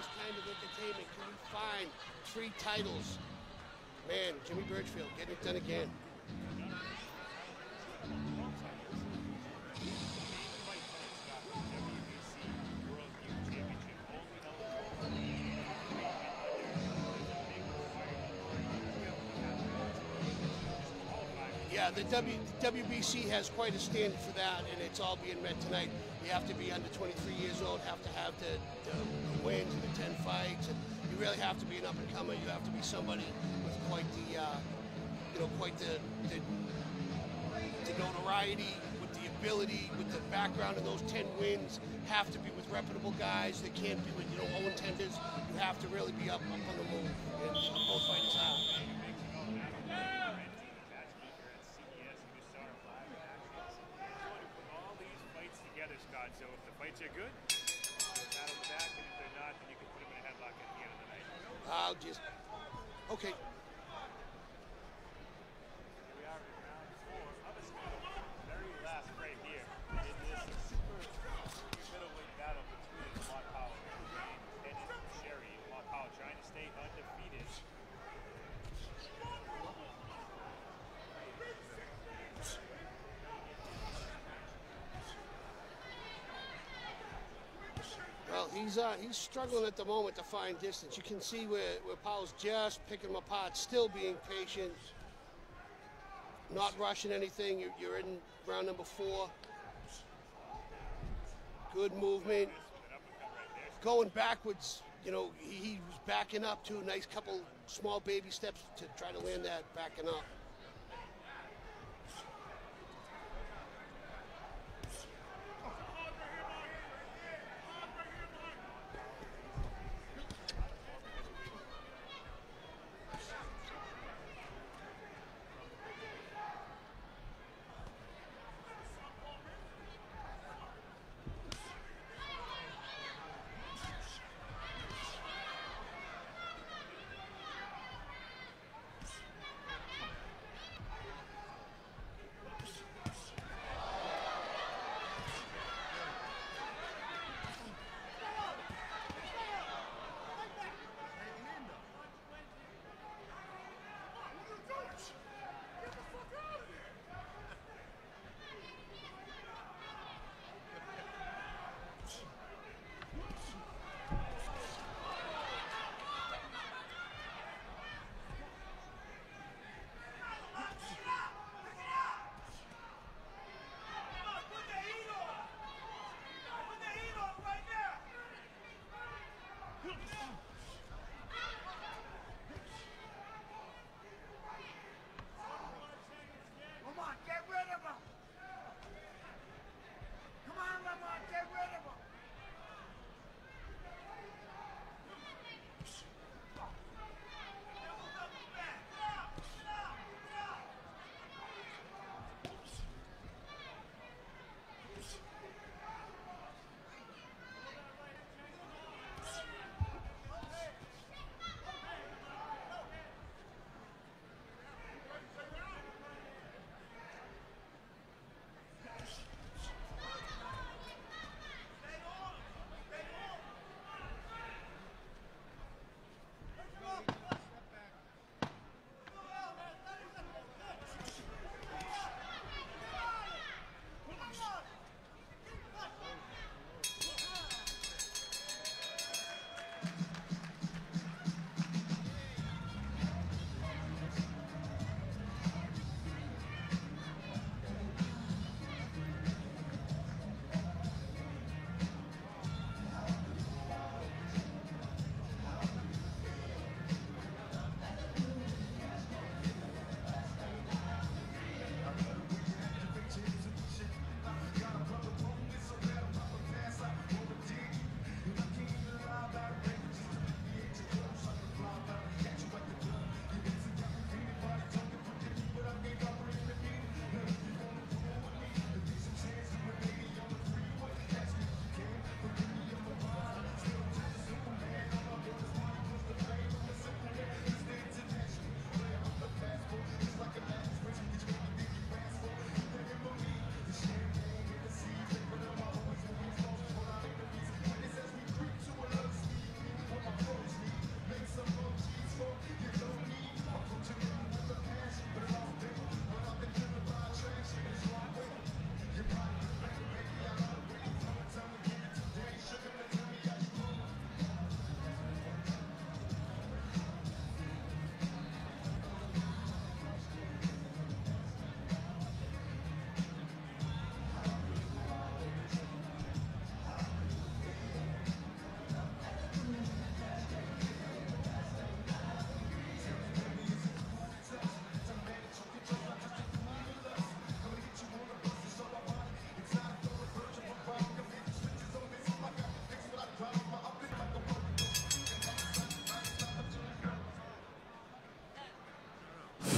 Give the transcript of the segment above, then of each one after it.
this kind of entertainment can we find 3 titles? Man, Jimmy Birchfield getting it done again. Yeah, the WBC has quite a standard for that, and it's all being met tonight. You have to be under 23 years old, have to have the wins and the 10 fights, and you really have to be an up-and-comer. You have to be somebody with quite the, quite the notoriety, with the ability, with the background, and those 10 wins have to be with reputable guys. They can't be with, 0-10ers. You have to really be up on the move, and both fighters have. So if the fights are good, battle the back, and if they're not, then you can put them in a headlock at the end of the night. I'll just... Okay. Here we are in round 4 of a very last right here. It is a super middleweight battle between Mark Powell and Sherry. Mark Powell trying to stay undefeated. Well, he's struggling at the moment to find distance. You can see where Powell's just picking him apart, still being patient, not rushing anything. You're in round number 4. Good movement. Going backwards, he was backing up too. Nice couple small baby steps to try to land that backing up.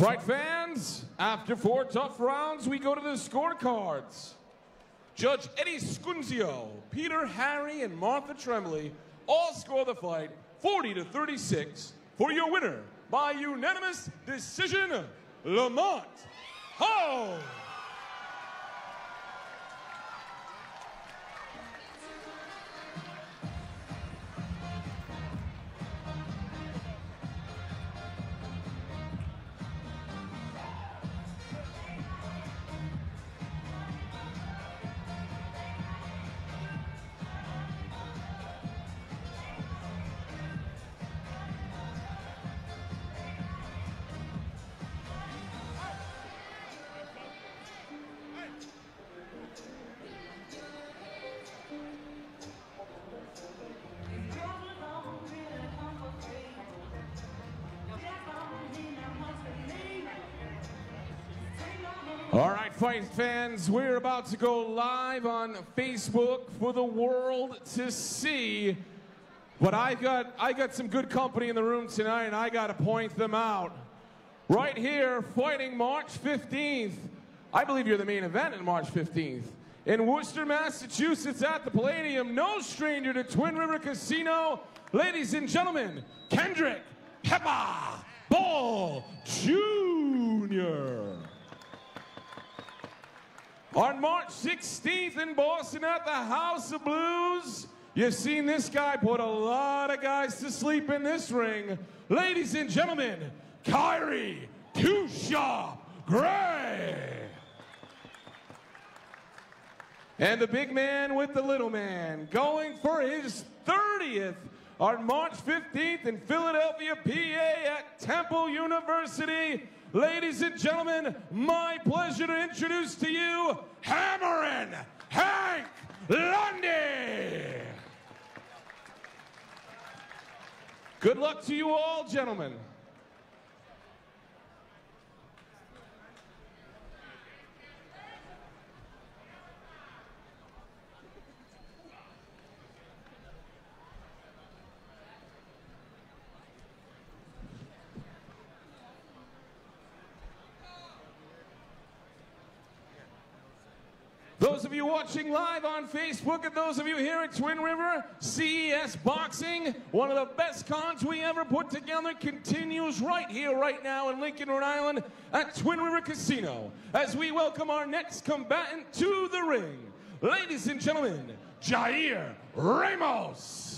Fight fans, after 4 tough rounds, we go to the scorecards. Judge Eddie Scunzio, Peter, Harry, and Martha Tremblay all score the fight 40-36 for your winner by unanimous decision, Lamont Ho! All right, fight fans, we're about to go live on Facebook for the world to see. But I got some good company in the room tonight, and I got to point them out. Right here, fighting March 15th. I believe you're the main event in March 15th. In Worcester, Massachusetts at the Palladium, no stranger to Twin River Casino. Ladies and gentlemen, Kendrick Peppa Ball Jr. On March 16th in Boston at the House of Blues, you've seen this guy put a lot of guys to sleep in this ring. Ladies and gentlemen, Kyrie Two-Shot Gray. And the big man with the little man, going for his 30th on March 15th in Philadelphia, PA at Temple University. Ladies and gentlemen, my pleasure to introduce to you, Hammerin' Hank Lundy. Good luck to you all, gentlemen. Those of you watching live on Facebook and those of you here at Twin River, CES Boxing, one of the best cons we ever put together, continues right here, right now in Lincoln, Rhode Island at Twin River Casino as we welcome our next combatant to the ring. Ladies and gentlemen, Jair Ramos.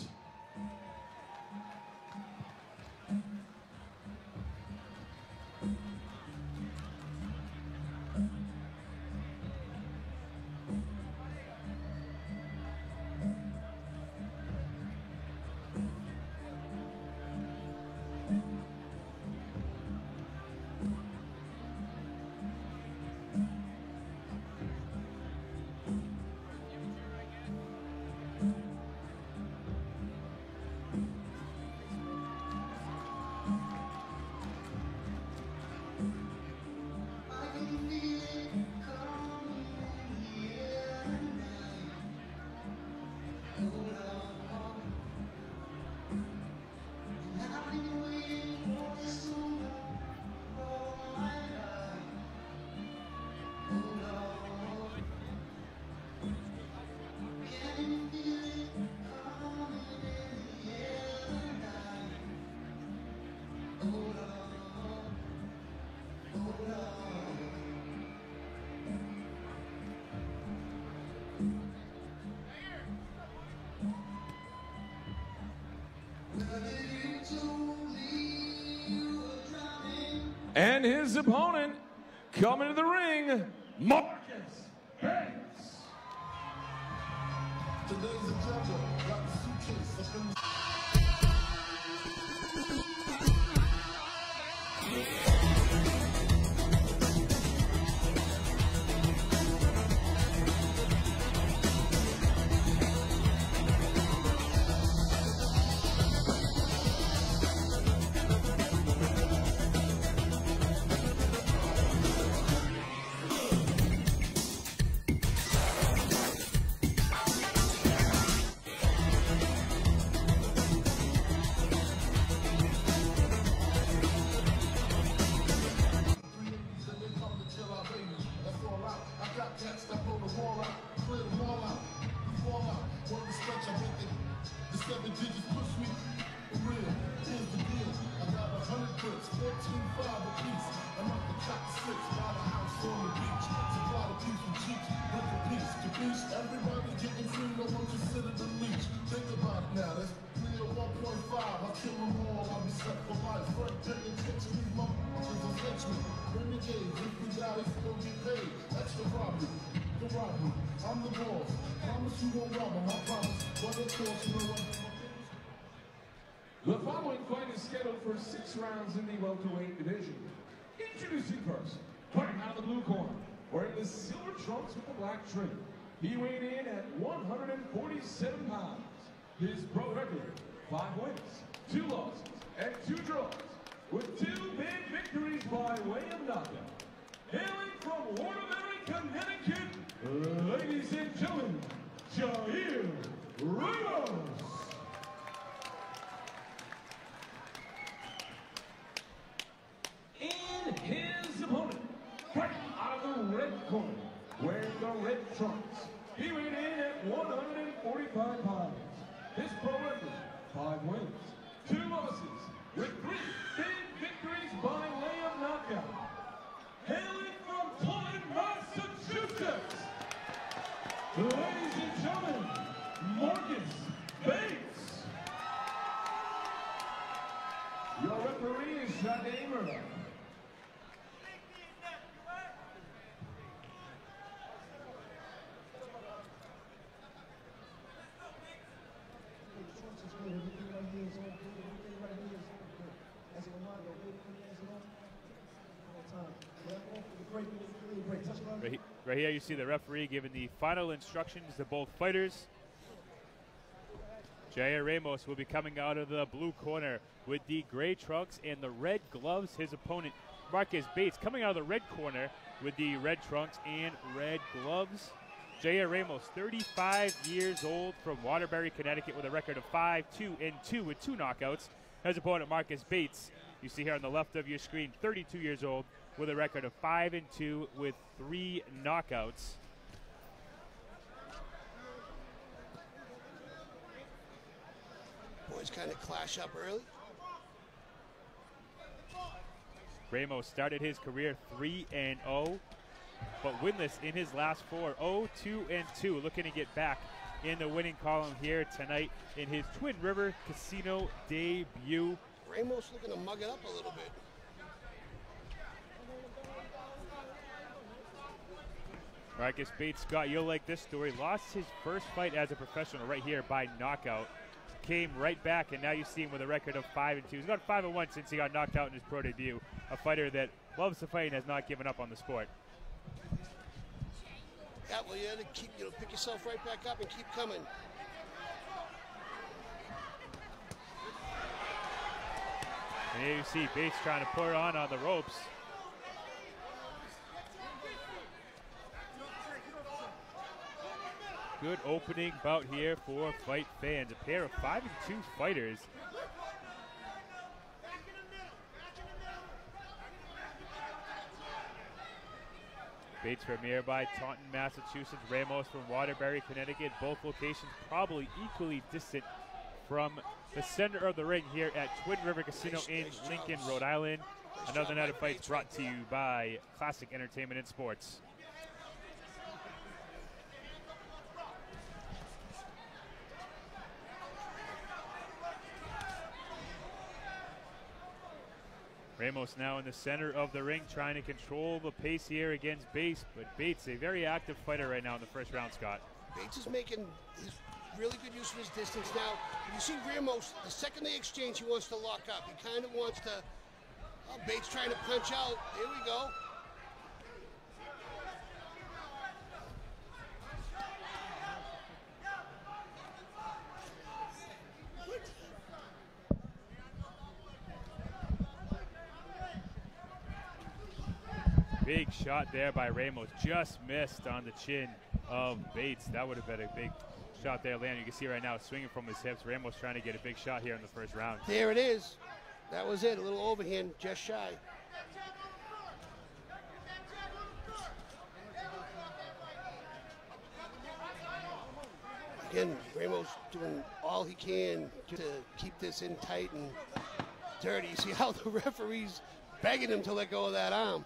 And his opponent coming to the ring, Marcus Banks. Today's the judge got the suitcase. $13.5 a piece. And up the top 6 by the house on the beach. Supply the piece with cheeks, with the piece. To beach, everybody's getting free, no one considered the leech. Think about it now, that's 3 to 1.5. I kill them all, I'll be set for life. First day attention, these motherfuckers will fetch me. Renegades, if we die, they still get paid. That's the robbery, the robbery. I'm the boss. Promise you won't rob them, I promise. But of course, you know what? The following fight is scheduled for 6 rounds in the welterweight division. Introducing first, fighting out of the blue corner, wearing the silver trunks with the black trim. He weighed in at 147 pounds. His pro record, 5 wins, 2 losses, and 2 draws, with 2 big victories by way of knockout. Hailing from Waterbury, Connecticut, ladies and gentlemen, Ramos. And his opponent, fighting out of the red corner, wearing the red trunks. He weighed in at 145 pounds. His pro record, 5 wins, 2 losses, with 3 big victories by way of knockout. Hailing from Taunton, Massachusetts, ladies and gentlemen, Marcus Bates. Your referee is Jade Murdoch. Right here you see the referee giving the final instructions to both fighters. Jair Ramos will be coming out of the blue corner with the gray trunks and the red gloves. His opponent, Marcus Bates, coming out of the red corner with the red trunks and red gloves. Jair Ramos, 35 years old, from Waterbury, Connecticut, with a record of 5-2-2 with 2 knockouts. His opponent, Marcus Bates, you see here on the left of your screen, 32 years old, with a record of 5-2 with 3 knockouts. Boys kind of clash up early. Ramos started his career 3-0, but winless in his last 4, 0-2-2, looking to get back in the winning column here tonight in his Twin River Casino debut. Ramos looking to mug it up a little bit. Marcus Bates, Scott, you'll like this story. Lost his first fight as a professional right here by knockout. Came right back, and now you see him with a record of 5-2. He's got 5-1 since he got knocked out in his pro debut. A fighter that loves to fight and has not given up on the sport. Yeah, well, you have to keep, pick yourself right back up and keep coming. And here you see Bates trying to put on the ropes. Good opening bout here for fight fans. A pair of 5-2 fighters. Bates from nearby Taunton, Massachusetts. Ramos from Waterbury, Connecticut. Both locations probably equally distant from the center of the ring here at Twin River Casino in Lincoln, Rhode Island. Another night of fights brought to you by Classic Entertainment and Sports. Ramos now in the center of the ring, trying to control the pace here against Bates. But Bates, a very active fighter right now in the first round, Scott. Bates is making his really good use of his distance now. You see Ramos, the second they exchange, he wants to lock up. He kind of wants to, Bates trying to punch out. Here we go. Big shot there by Ramos. Just missed on the chin of Bates. That would have been a big shot there, Leon. You can see right now swinging from his hips. Ramos trying to get a big shot here in the first round. There it is. That was it. A little overhand, just shy. Again, Ramos doing all he can to keep this in tight and dirty. You see how the referee's begging him to let go of that arm.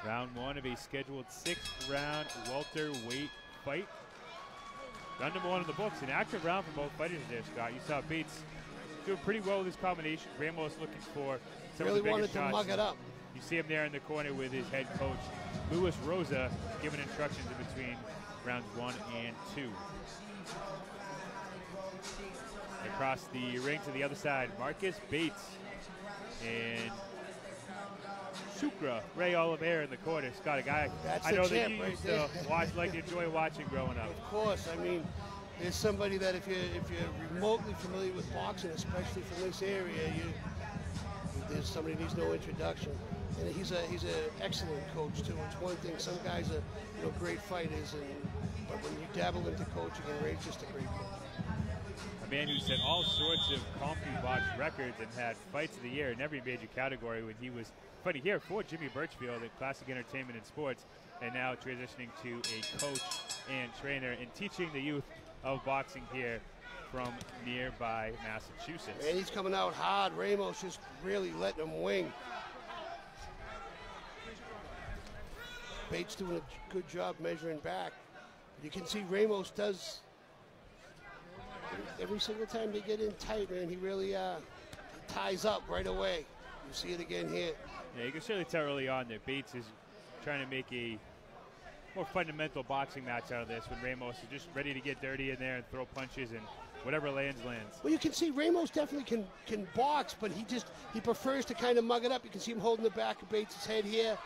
Round one of a scheduled 6-round welterweight fight. Round number one in the books. An active round for both fighters there, Scott. You saw Bates doing pretty well with this combination. Ramos looking for some Really of the bigger wanted to shots. mug it up. You see him there in the corner with his head coach, Luis Rosa, giving instructions in between rounds 1 and 2. Across the ring to the other side, Marcus Bates and Sucre, Ray Oliveira in the corner. Scott, a guy That's I the know that champ you right used there. to watch, like enjoy watching growing up. Of course, I mean, there's somebody that if you're remotely familiar with boxing, especially from this area, there's somebody who needs no introduction. And he's an excellent coach too. It's one thing, some guys are great fighters, but when you dabble into coaching, and Ray's just a great coach. A man who set all sorts of CompuBox records and had fights of the year in every major category when he was fighting here for Jimmy Birchfield at Classic Entertainment and Sports, and now transitioning to a coach and trainer and teaching the youth of boxing here from nearby Massachusetts. And he's coming out hard. Ramos just really letting him wing. Bates doing a good job measuring back. You can see Ramos does, every single time they get in tight, man, he really ties up right away. You see it again here. Yeah, you can certainly tell early on that Bates is trying to make a more fundamental boxing match out of this, when Ramos is just ready to get dirty in there and throw punches, and whatever lands. Well, you can see Ramos definitely can box, but he prefers to kind of mug it up. You can see him holding the back of Bates' head here,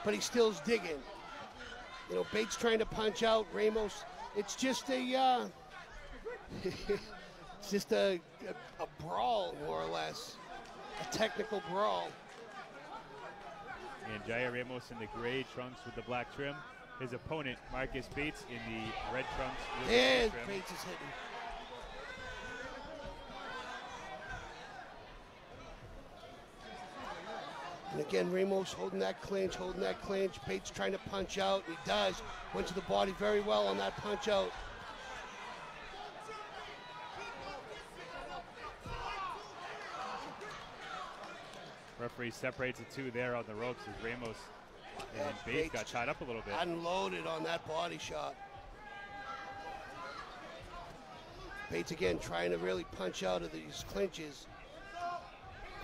but he still's digging. Bates trying to punch out Ramos. It's just a it's just a brawl, more or less, a technical brawl. And Jair Ramos in the gray trunks with the black trim. His opponent, Marcus Bates, in the red trunks with the Yeah, blue trim. Bates is hitting. And again, Ramos holding that clinch. Bates trying to punch out. He does. Went to the body very well on that punch out. Referee separates the two there on the ropes as Ramos and Bates got tied up a little bit. Unloaded on that body shot. Bates again trying to really punch out of these clinches.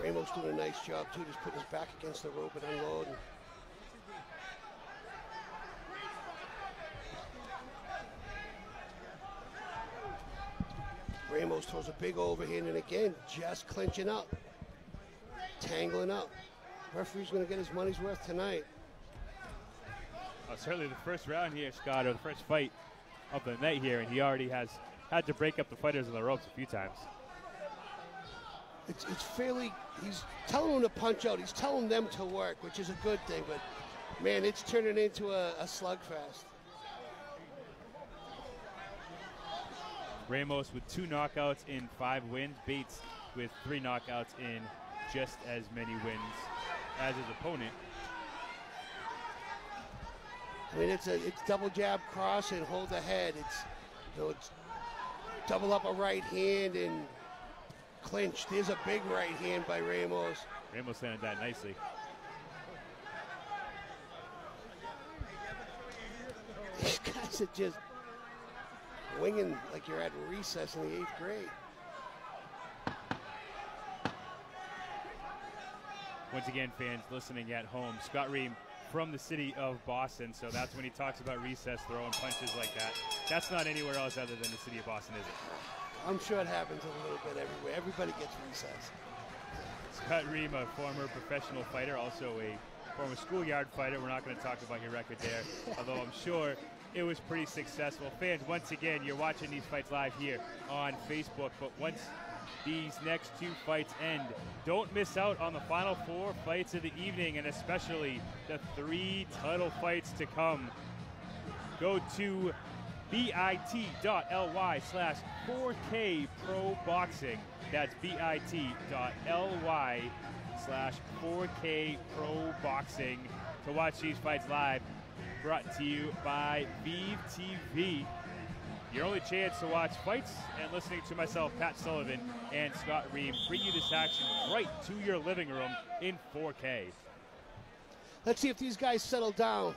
Ramos doing a nice job too, just putting his back against the rope and unloading. Ramos throws a big overhand and again just clinching up, tangling up. Referee's going to get his money's worth tonight. Certainly the first round here, Scott, or the first fight of the night here, and he already has had to break up the fighters on the ropes a few times. It's fairly, he's telling them to punch out. He's telling them to work, which is a good thing, but man, it's turning into a slugfest. Ramos with 2 knockouts in 5 wins. Bates with 3 knockouts in just as many wins as his opponent. I mean, it's double jab, cross, and hold the head. It's double up a right hand and clinch. There's a big right hand by Ramos. Ramos landed that nicely. These guys are just winging like you're at recess in the 8th grade. Once again, fans listening at home, Scott Ream from the city of Boston, so that's when he talks about recess, throwing punches like that. That's not anywhere else other than the city of Boston, is it? I'm sure it happens a little bit everywhere. Everybody gets recess. Scott Ream, a former professional fighter, also a former schoolyard fighter. We're not going to talk about your record there, although I'm sure it was pretty successful. Fans, once again, you're watching these fights live here on Facebook, but once these next 2 fights end, don't miss out on the final 4 fights of the evening, and especially the 3 title fights to come. Go to bit.ly/4K Pro Boxing. That's bit.ly/4K Pro Boxing to watch these fights live. Brought to you by VIVE TV. Your only chance to watch fights and listening to myself, Pat Sullivan, and Scott Reed bring you this action right to your living room in 4K. Let's see if these guys settle down.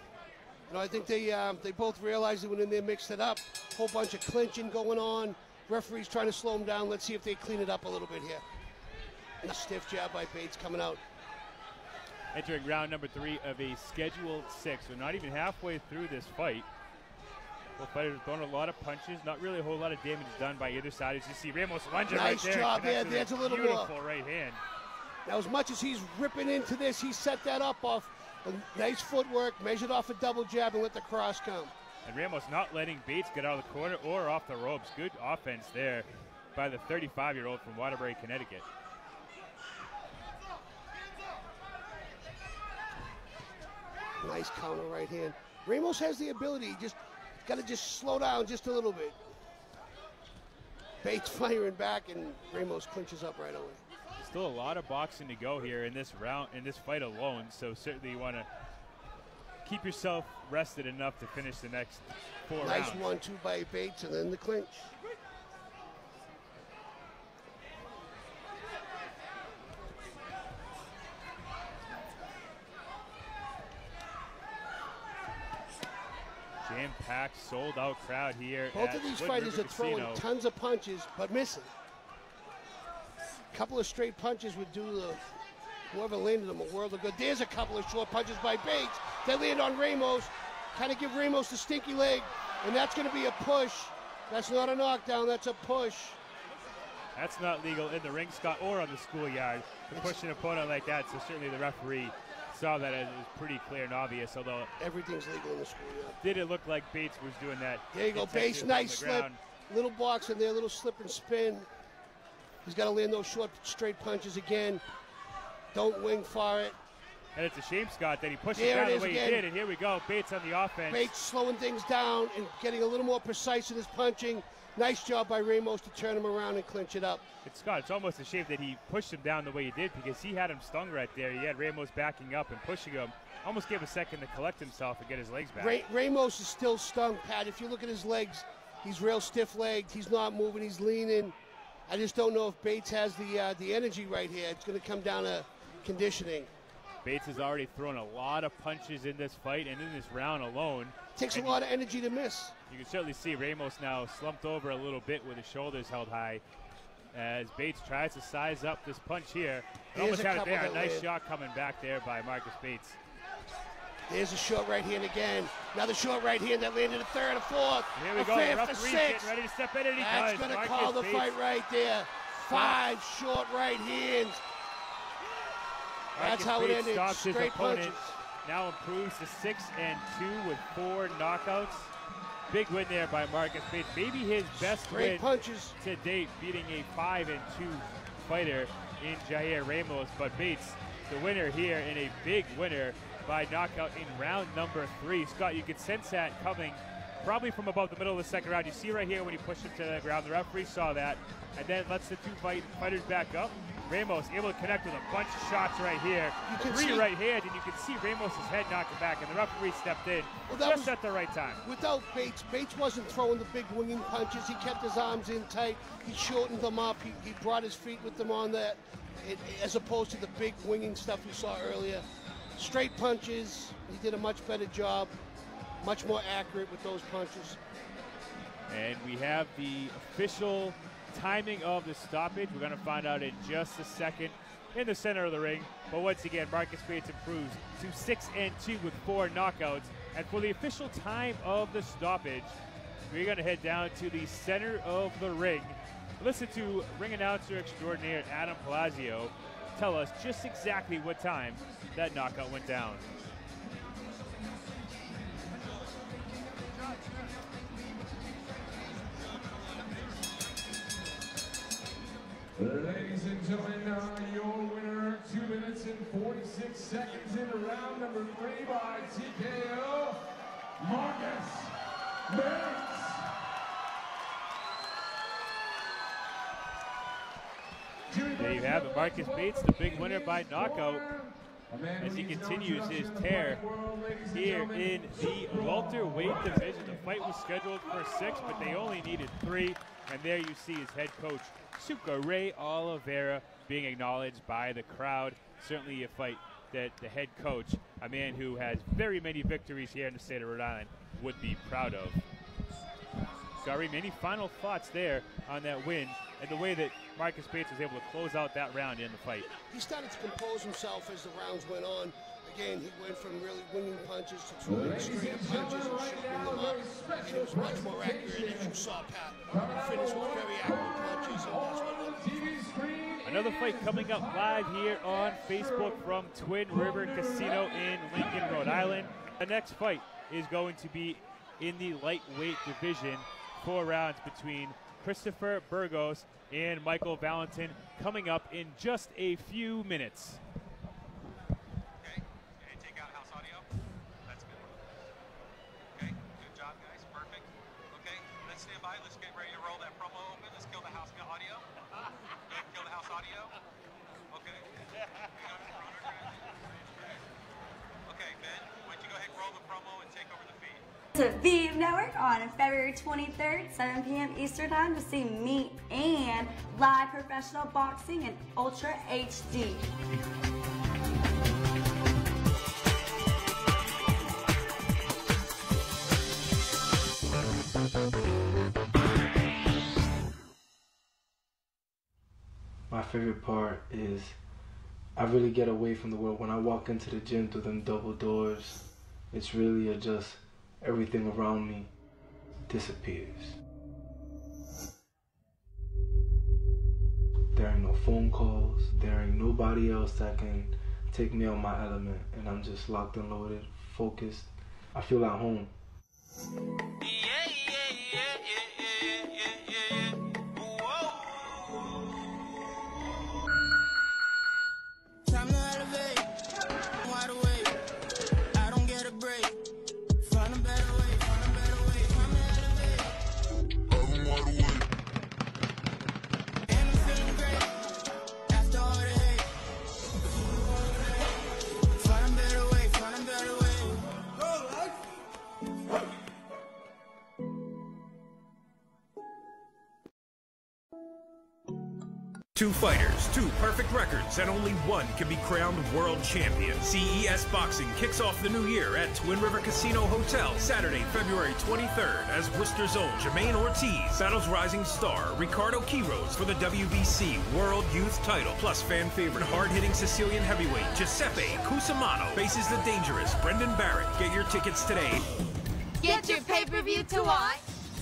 You know, I think they both realized that when in there mixed it up. Whole bunch of clinching going on. Referee's trying to slow them down. Let's see if they clean it up a little bit here. A stiff jab by Bates coming out. Entering round number 3 of a scheduled 6. We're not even halfway through this fight. Both fighters have thrown a lot of punches. Not really a whole lot of damage done by either side. As you see Ramos lunging right there. Nice job there. There's a little more. Beautiful right hand. Now, as much as he's ripping into this, he set that up off a nice footwork, measured off a double jab, and let the cross come. And Ramos not letting Bates get out of the corner or off the ropes. Good offense there by the 35-year-old from Waterbury, Connecticut. Nice counter right hand. Ramos has the ability, just got to just slow down just a little bit. Bates firing back, and Ramos clinches up right away. Still a lot of boxing to go here in this round, in this fight alone. So certainly you want to keep yourself rested enough to finish the next 4 rounds. Nice 1-2 by Bates, and then the clinch. Jam-packed, sold-out crowd here. Both of these fighters are throwing tons of punches, but missing. A couple of straight punches would do whoever landed them a world of good. There's a couple of short punches by Bates. They land on Ramos, kind of give Ramos the stinky leg, and that's going to be a push. That's not a knockdown, that's a push. That's not legal in the ring, Scott, or on the schoolyard to push an opponent like that. So certainly the referee saw that as it was pretty clear and obvious, although everything's legal in the schoolyard. Did it look like Bates was doing that? There you go, Bates, nice slip. Little box in there, little slip and spin. He's got to land those short, straight punches again. Don't wing for it. And it's a shame, Scott, that he pushed it down the way he did. And here we go, Bates on the offense. Bates slowing things down and getting a little more precise in his punching. Nice job by Ramos to turn him around and clinch it up. It's Scott, it's almost a shame that he pushed him down the way he did, because he had him stung right there. He had Ramos backing up and pushing him. Almost gave a second to collect himself and get his legs back. Ramos is still stung, Pat. If you look at his legs, he's real stiff-legged. He's not moving. He's leaning. I just don't know if Bates has the energy right here. It's going to come down to conditioning. Bates has already thrown a lot of punches in this fight and in this round alone. Takes a lot of energy to miss. You can certainly see Ramos now slumped over a little bit with his shoulders held high as Bates tries to size up this punch here. Almost had it there. A nice shot coming back there by Marcus Bates. There's a short right hand again. Another short right hand that landed a third, a fourth, here we a go. fifth, a sixth. Getting ready to step in, and he does. That's going to call the fight right there. 5 short right hands. That's how it ended. Straight punches. Now improves to 6-2 with 4 knockouts. Big win there by Marcus Bates. Maybe his best win to date, beating a 5-2 fighter in Jair Ramos. But Bates, the winner here, and a big winner by knockout in round number 3. Scott, you could sense that coming probably from about the middle of the second round. You see right here when he pushed him to the ground. The referee saw that and then lets the two fighters back up. Ramos able to connect with a bunch of shots right here. 3 right hand, and you can see Ramos' head knocking back, and the referee stepped in just at the right time. Without Bates, Bates wasn't throwing the big winging punches. He kept his arms in tight. He shortened them up. He brought his feet with them on that, as opposed to the big winging stuff we saw earlier. Straight punches. He did a much better job, much more accurate with those punches. And we have the official timing of the stoppage. We're going to find out in just a second in the center of the ring. But once again, Marcus Bates improves to 6-2 with 4 knockouts. And for the official time of the stoppage, we're going to head down to the center of the ring. Listen to ring announcer extraordinaire Adam Palazzo tell us just exactly what time that knockout went down. Ladies and gentlemen, your winner, 2 minutes and 46 seconds in round number 3 by TKO, Marcus Bates. There you have it, Marcus Bates, the big winner by knockout. as he continues his tear here in the welterweight division. The fight was scheduled for 6, but they only needed 3. And there you see his head coach, Ray Oliveira, being acknowledged by the crowd. Certainly a fight that the head coach, a man who has very many victories here in the state of Rhode Island, would be proud of. Karim, any final thoughts there on that win and the way that Marcus Bates was able to close out that round in the fight? He started to compose himself as the rounds went on. Again, he went from really winging punches to throwing straight punches and shooting them up. And he was much more accurate, as you saw, Pat. He finished with very accurate punches, and that's what won the fight. Another fight coming up live here on Facebook from Twin River Casino in Lincoln, Rhode Island. The next fight is going to be in the lightweight division. 4 rounds between Christopher Burgos and Michael Valentin coming up in just a few minutes. Okay, take out house audio. That's good. Okay, good job, guys. Perfect. Okay, let's stand by. Let's get ready to roll that promo open. Let's kill the house audio. Good, kill the house audio. Okay. Okay, Ben, why don't you go ahead and roll the promo and take over the feed. To VIVE Network on February 23rd, 7 p.m. Eastern Time to see me and live professional boxing in Ultra HD. My favorite part is I really get away from the world. When I walk into the gym through them double doors, it's really just everything around me disappears. There ain't no phone calls, there ain't nobody else that can take me out my element, and I'm just locked and loaded, focused. I feel at home. Time to elevate, I'm wide awake, I don't get a break. Find a better way, find a better way. Time to elevate, I'm wide awake. And I'm feeling great, after all the hate. Find a better way, find a better way. Two fighters, 2 perfect records, and only one can be crowned world champion. CES Boxing kicks off the new year at Twin River Casino Hotel, Saturday, February 23rd, as Worcester's own Jacobs-Aiello battles rising star Ricardo Quiros for the WBC World Youth title. Plus, fan favorite hard-hitting Sicilian heavyweight Giuseppe Cusimano faces the dangerous Brendan Barrett. Get your tickets today. Get your pay-per-view to watch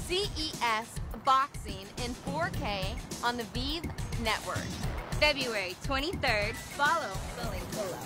CES Boxing in 4K on the VIVE Network. February 23rd. Follow the link below.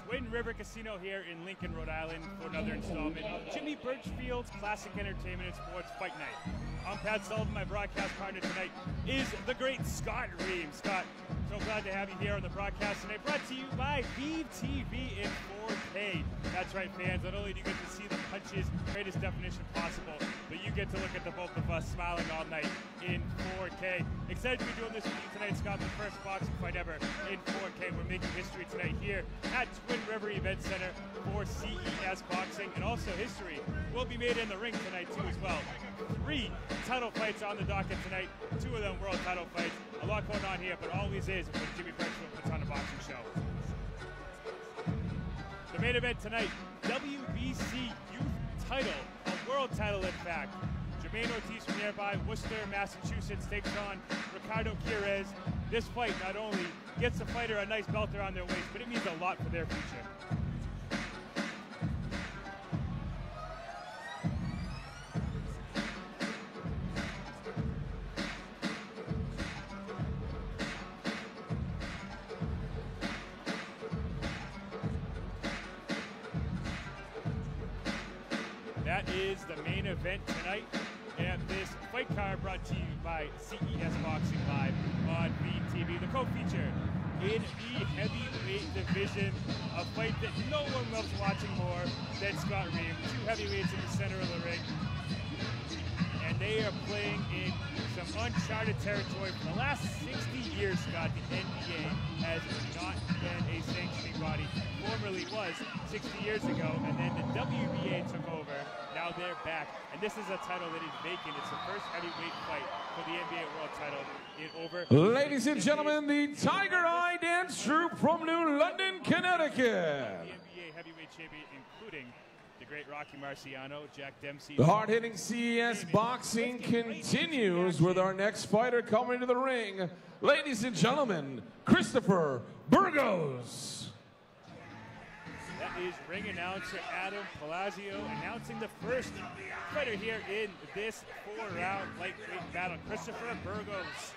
Twin River Casino here in Lincoln, Rhode Island for another installment of Jimmy Birchfield's Classic Entertainment and Sports Fight Night. I'm Pat Sullivan. My broadcast partner tonight is the great Scott Reams. Scott, so glad to have you here on the broadcast tonight. Brought to you by VIVE TV in 4K. That's right, fans. Not only do you get to see the punches, greatest definition possible, but you get to look at the both of us smiling all night in 4K. Excited to be doing this with you tonight, Scott. The first boxing fight ever in 4K. We're making history tonight here at Twin River Event Center for CES Boxing, and also history will be made in the ring tonight too as well. 3 title fights on the docket tonight, 2 of them world title fights. A lot going on here, but always is when Jimmy Birchfield puts on a boxing show. The main event tonight, WBC Youth title, a world title in fact. Jermaine-Ortiz from nearby Worcester, Massachusetts takes on Ricardo Quiros. This fight not only gets the fighter a nice belt around their waist, but it means a lot for their future. that is the main event tonight. And this fight card brought to you by CES Boxing Live on VTV. The co-feature in the heavyweight division, a fight that no one loves watching more than Scott Ream. Two heavyweights in the center of the ring. And they are playing in some uncharted territory. For the last 60 years, Scott, the NBA has not been a sanctioning body. Formerly was 60 years ago, and then the WBA took over. Now they're back, and this is a title that is vacant. It's the first heavyweight fight for the NBA World title in over. Ladies and gentlemen, the Tiger Eye Dance Troupe from New London, Connecticut. The NBA heavyweight champion, including the great Rocky Marciano, Jack Dempsey. The hard-hitting CES boxing continues with our next fighter coming to the ring. Ladies and gentlemen, Christopher Burgos. That is ring announcer Adam Palazzo announcing the first fighter here in this 4-round lightweight battle. Christopher Burgos,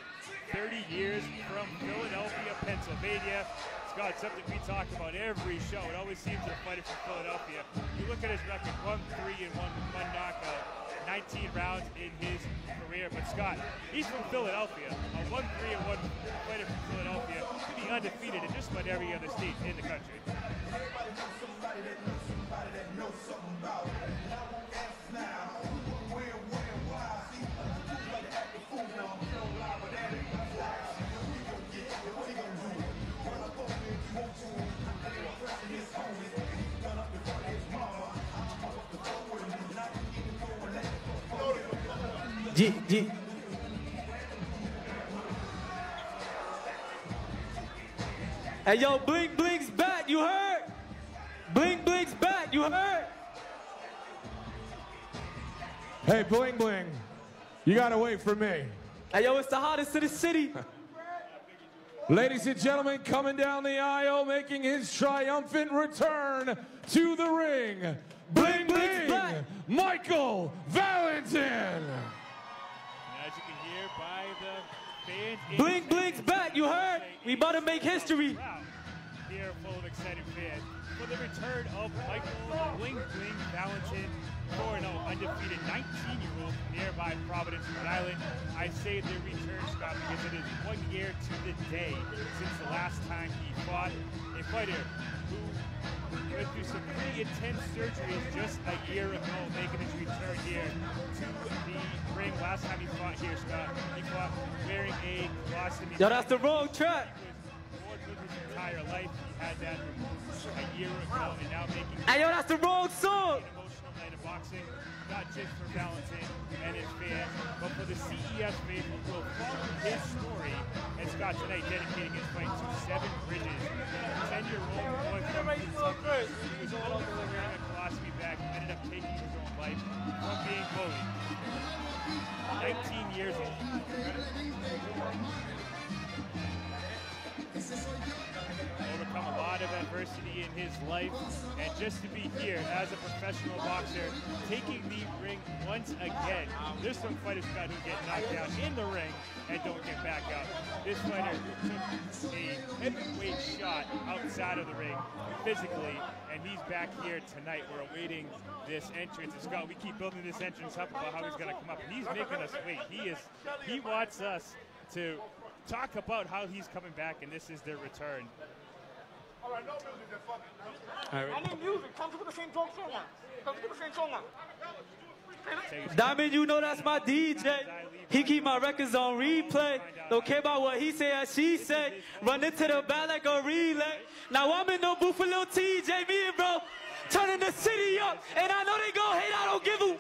30 years from Philadelphia, Pennsylvania. Scott, something we talk about every show. It always seems a fighter from Philadelphia. You look at his record, 1-3 and one knockout, 19 rounds in his career. But Scott, he's from Philadelphia. A 1-3 and one fighter from Philadelphia to be undefeated in just about every other state in the country. Hey, yo, Bling Bling's back, you heard? Bling Bling's back, you heard? Hey, Bling Bling, you gotta wait for me. Hey, yo, it's the hottest in the city. Ladies and gentlemen, coming down the aisle, making his triumphant return to the ring, Bling Bling, Michael Valentin. As you can hear by the fans, Bling Bling's back, you heard? We about to make history. Here, full of excited fans for the return of Michael Bling Bling Valentin, 4-0 undefeated 19-year-old nearby Providence, Rhode Island. I say the return, Scott, because it is 1 year to the day since the last time he fought. A fighter who went through some pretty intense surgeries just a year ago, making his return here to the ring. Last time he fought here, Scott, he fought wearing a colostomy. Yo, that's the wrong track. His entire life, he had that a year ago, and now making. Hey, yo, that's the wrong song. An emotional night of boxing, not just for Valentin and his fans, but for the CES faithful who will follow his story. And Scott tonight dedicating his fight to 7 Bridges, 10-year-old boy from Kentucky. He was all over wearing a colostomy bag, who ended up taking his own life from being bullied. 19 years old. Overcome a lot of adversity in his life, and just to be here as a professional boxer, taking the ring once again. There's some fighters, Scott, who get knocked down in the ring and don't get back up. This fighter took a heavyweight shot outside of the ring physically, and he's back here tonight. We're awaiting this entrance. And Scott, we keep building this entrance up about how he's going to come up, and he's making us wait. He wants us to talk about how he's coming back, and this is their return. All right, no music, then fuck it. I need music. Come to the same song now. Come to the same song now. Diamond, you know that's my DJ. He keep my records on replay. Don't care about what he say or she say. Run into the back like a relay. Now I'm in the booth with Lil TJ, me and bro, turning the city up. And I know they gon' hate, I don't give a.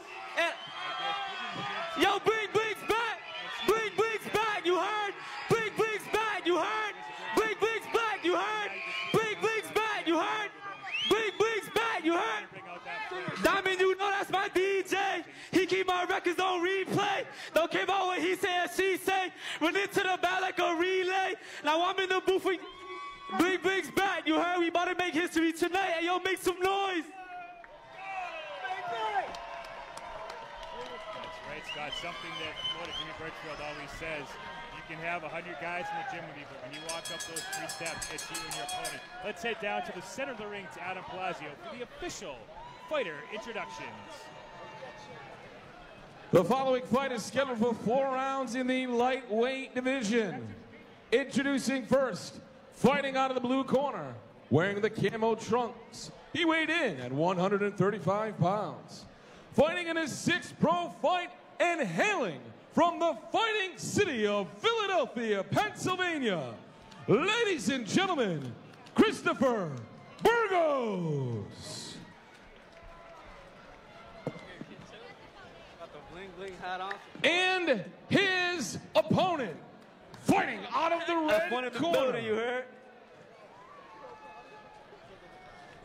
Yo, Bling Bling's back. Bling Bling's back, you heard? Bling Bling's back, you heard? Bling Bling's back, you heard? Bling Bling's back, you heard? Bling Bling's back, you heard? Diamond, you know that's my DJ. He keep my records on replay. Don't care about what he say or she say. Run into the back like a relay. Now I'm in the booth with Bling Bling's back. You heard? We about to make history tonight. Hey, yo, make some noise. That's right, Scott. Something that promoter Jimmy Birchfield always says. You can have 100 guys in the gym with you, but when you walk up those 3 steps, it's you and your opponent. Let's head down to the center of the ring to Adam Palazzo for the official fighter introductions. The following fight is scheduled for 4 rounds in the lightweight division. Introducing first, fighting out of the blue corner, wearing the camo trunks. He weighed in at 135 pounds. Fighting in his 6th pro fight and hailing from the fighting city of Philadelphia, Pennsylvania, ladies and gentlemen, Christopher Burgos. And his opponent, fighting out of the red corner. You heard?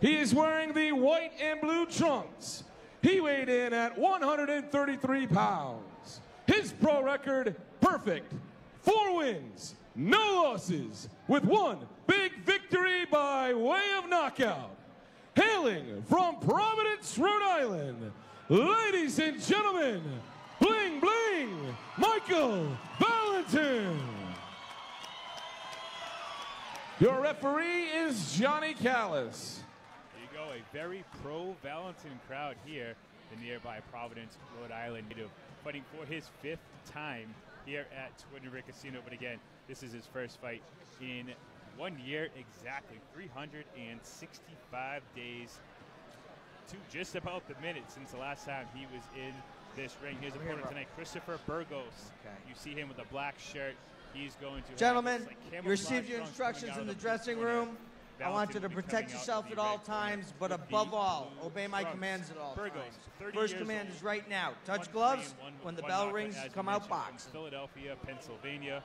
He is wearing the white and blue trunks. He weighed in at 133 pounds. His pro record, perfect. 4 wins, no losses, with 1 big victory by way of knockout. Hailing from Providence, Rhode Island, ladies and gentlemen, bling bling, Michael Valentin. Your referee is Johnny Callis. There you go, a very pro-Valentin crowd here in nearby Providence, Rhode Island, native, fighting for his 5th time here at Twin River Casino. But again, this is his first fight in 1 year exactly, 365 days to just about the minute since the last time he was in this ring. His opponent tonight, Christopher Burgos. You see him with a black shirt. He's going to... Gentlemen, you received your instructions in the dressing room. I want you to protect yourself at all times, but above all, obey my commands at all times. First command is right now. Touch gloves. When the bell rings, come out boxing. Philadelphia, Pennsylvania.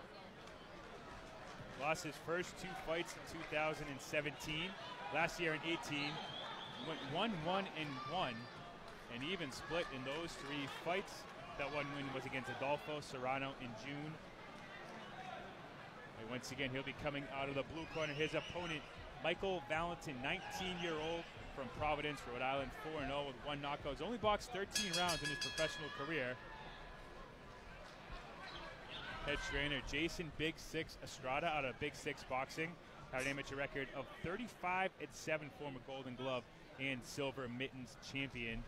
Lost his first 2 fights in 2017. Last year in 18, went 1-1-1, and even split in those 3 fights. That one win was against Adolfo Serrano in June. And once again, he'll be coming out of the blue corner. His opponent, Michael Valentin, 19-year-old from Providence, Rhode Island, 4-0 with 1 knockout. He's only boxed 13 rounds in his professional career. Head trainer Jason Big Six Estrada out of Big Six Boxing. Had an amateur record of 35-7, former Golden Glove and Silver Mittens champion.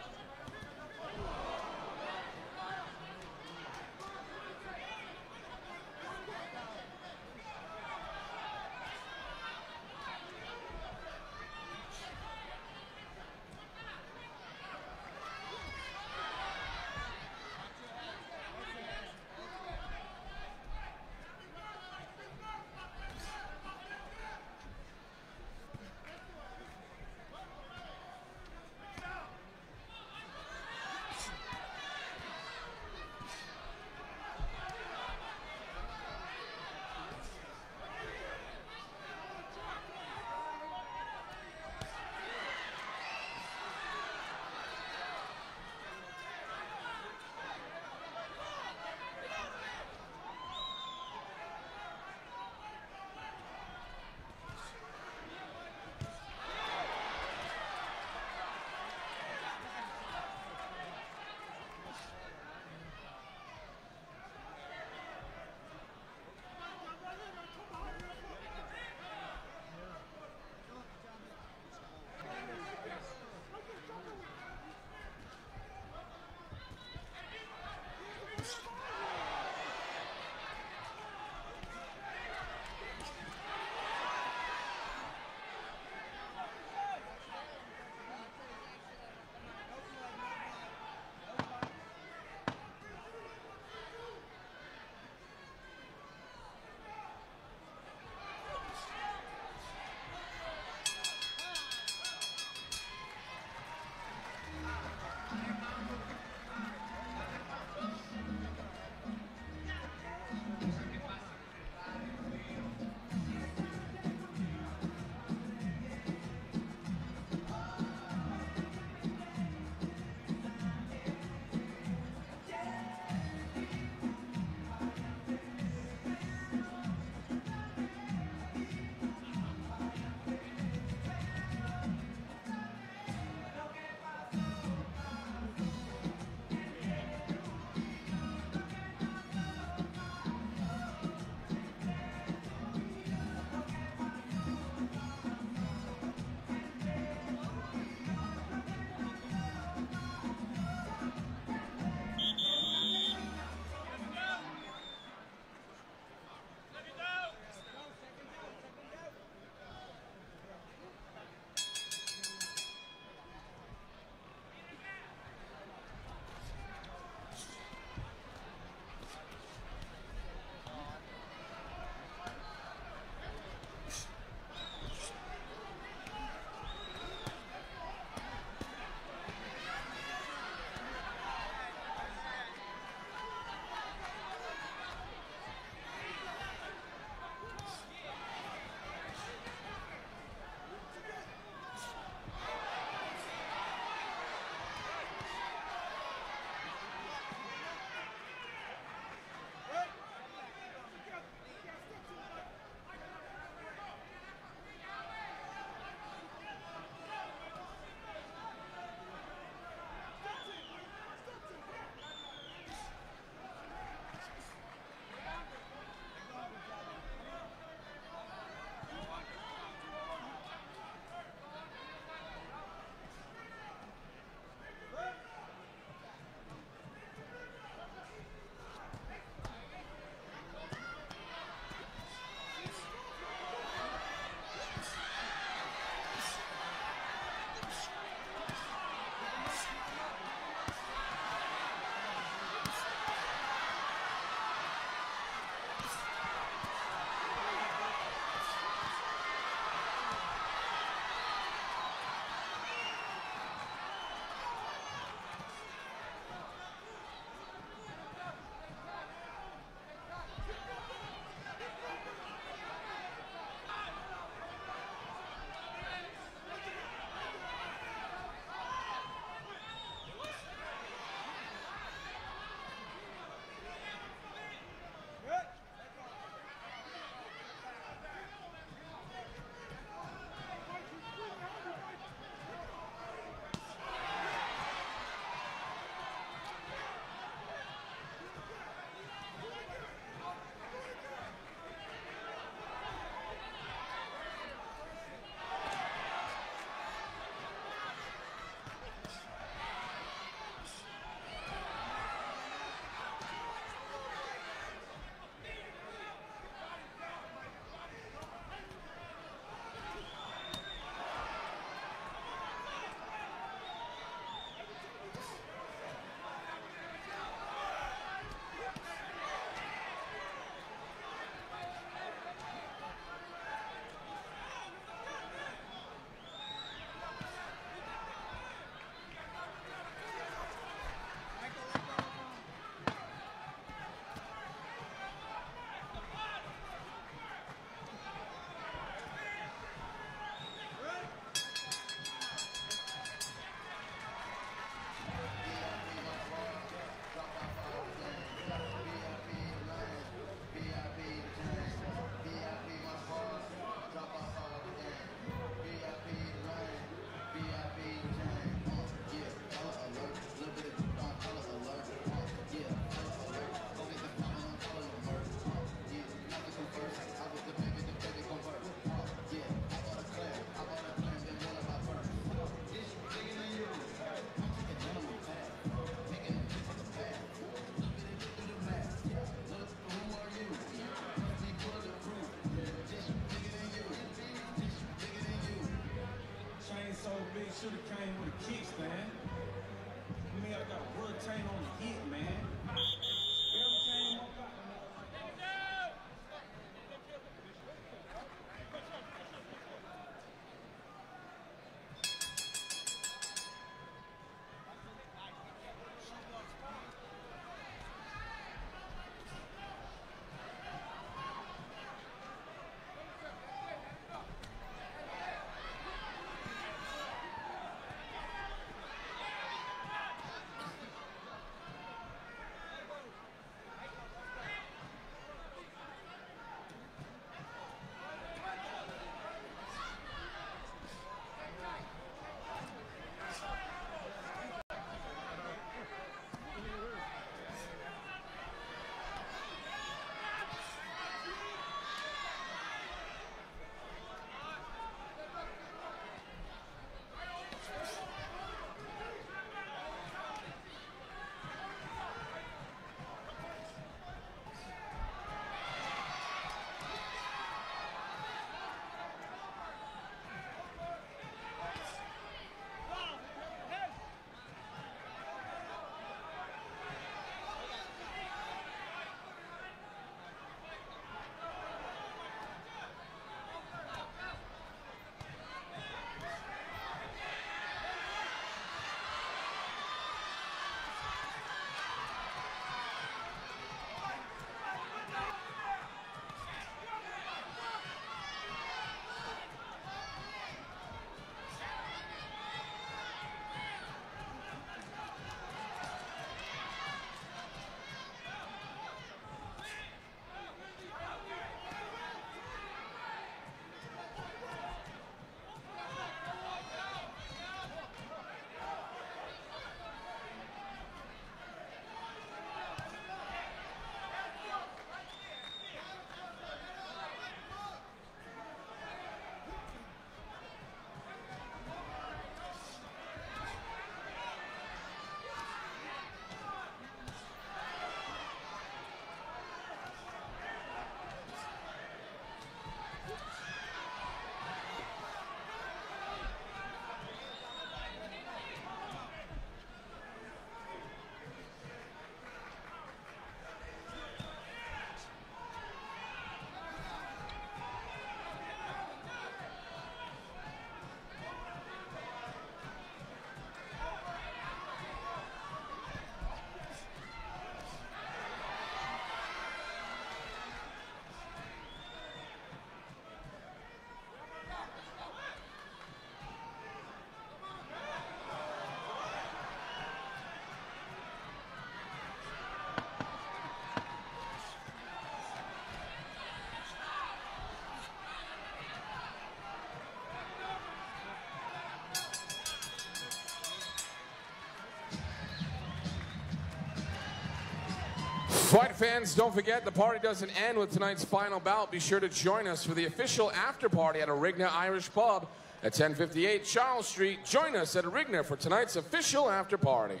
Fight fans, don't forget the party doesn't end with tonight's final bout. Be sure to join us for the official after party at Arigna Irish Pub at 1058 Charles Street. Join us at Arigna for tonight's official after party.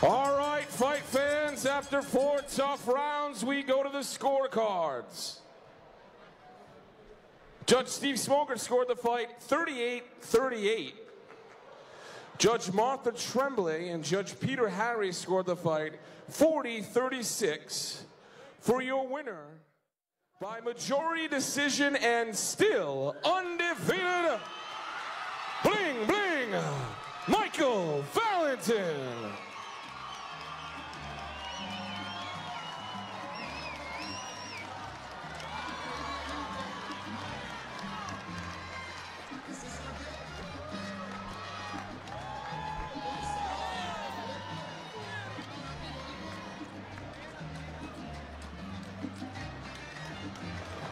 All right, fight fans, after 4 tough rounds, we go to the scorecards. Judge Steve Smoker scored the fight 38-38. Judge Martha Tremblay and Judge Peter Harry scored the fight 40-36. For your winner, by majority decision and still undefeated, bling bling, Michael Valentin.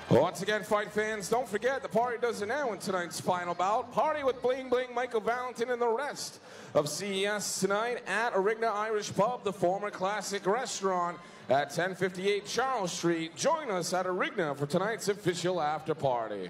Once again, fight fans, don't forget the party doesn't end with tonight's final bout. Party with Bling Bling, Michael Valentin, and the rest of CES tonight at Arigna Irish Pub, the former classic restaurant at 1058 Charles Street. Join us at Arigna for tonight's official after party.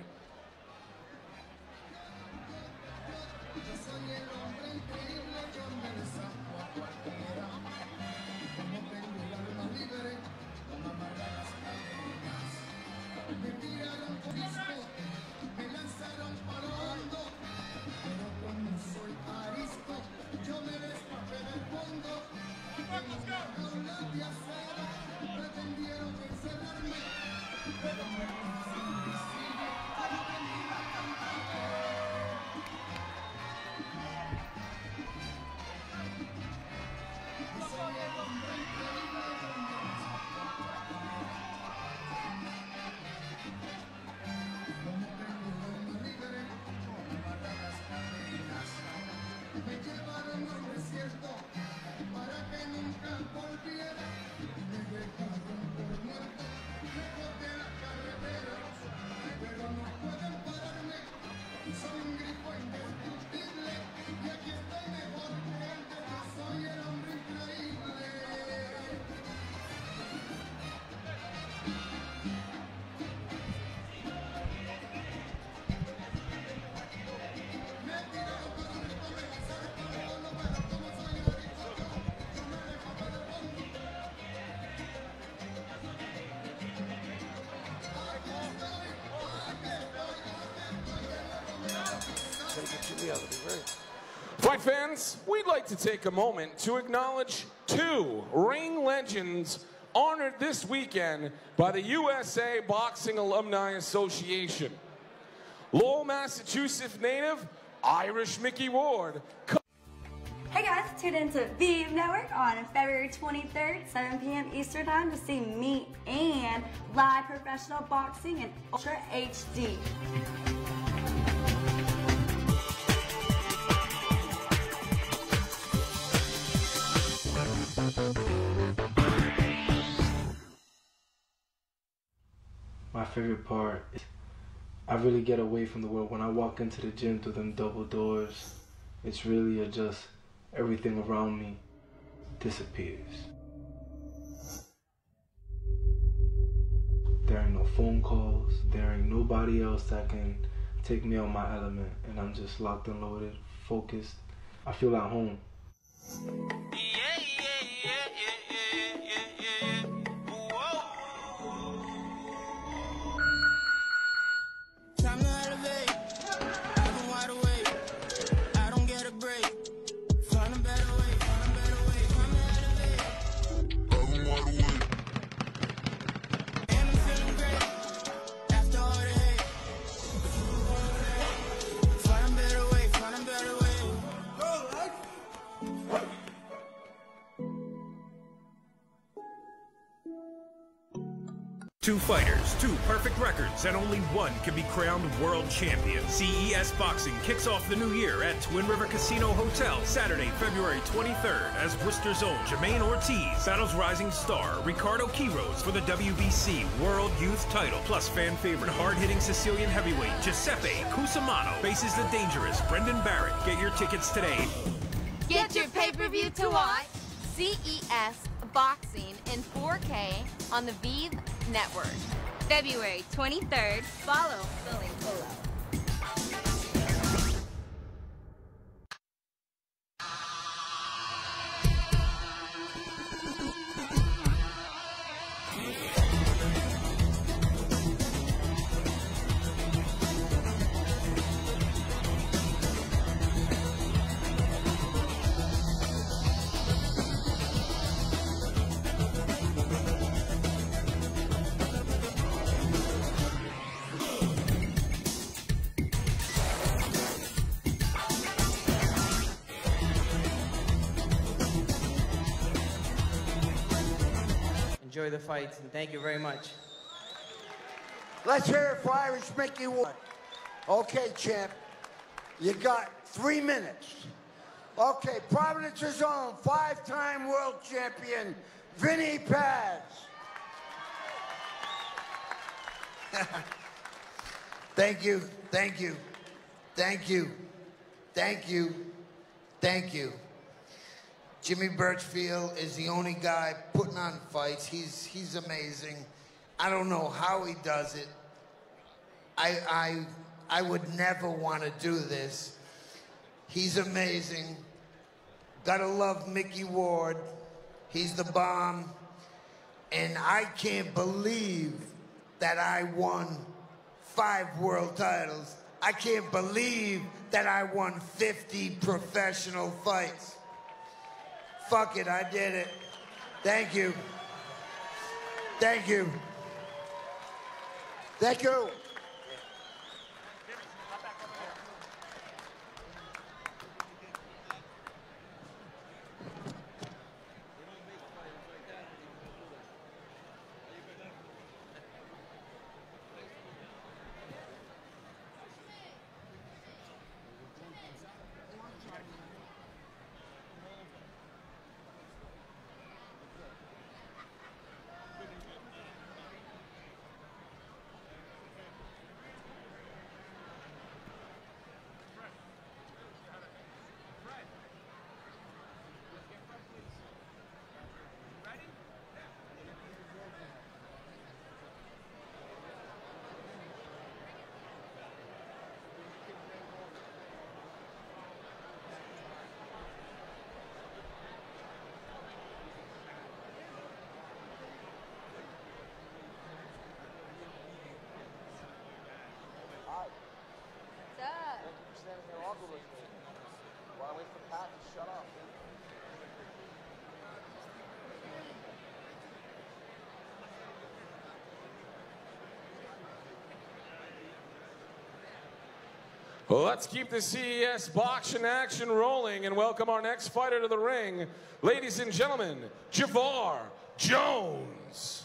Fight fans, we'd like to take a moment to acknowledge 2 ring legends honored this weekend by the USA Boxing Alumni Association. Lowell, Massachusetts native, Irish Mickey Ward. Hey guys, tune in to VIVE Network on February 23rd, 7 p.m. Eastern Time to see me and live professional boxing in Ultra HD. My favorite part is I really get away from the world. When I walk into the gym through them double doors, it's really just everything around me disappears. There ain't no phone calls, there ain't nobody else that can take me out my element, and I'm just locked and loaded, focused. I feel at home. Time to elevate. I've been wide awake. I don't get a break. Find a better way. Find a better way. Time to elevate. I've been wide awake. And I'm feeling great. After all the hate. Find a better way. Find a better way. Two fighters, two perfect records, and only one can be crowned world champion. CES Boxing kicks off the new year at Twin River Casino Hotel, Saturday, February 23rd, as Worcester's own Jacobs-Aiello battles rising star Ricardo Quiros for the WBC World Youth title. Plus fan favorite hard-hitting Sicilian heavyweight Giuseppe Cusimano faces the dangerous Brendan Barrett. Get your tickets today. Get your pay-per-view to watch CES Boxing in 4K on the VIVE Network. February 23rd, follow the link below. Enjoy the fights, and thank you very much. Let's hear it for Irish Mickey Ward. Okay, champ, you got 3 minutes. Okay, Providence's own 5-time world champion, Vinny Paz. Thank you, thank you, thank you, thank you, thank you. Jimmy Birchfield is the only guy putting on fights. He's amazing. I don't know how he does it. I would never want to do this. He's amazing. Gotta love Mickey Ward. He's the bomb. And I can't believe that I won 5 world titles. I can't believe that I won 50 professional fights. Fuck it, I did it. Thank you. Thank you. Thank you. Let's keep the CES boxing action rolling and welcome our next fighter to the ring. Ladies and gentlemen, Javar Jones.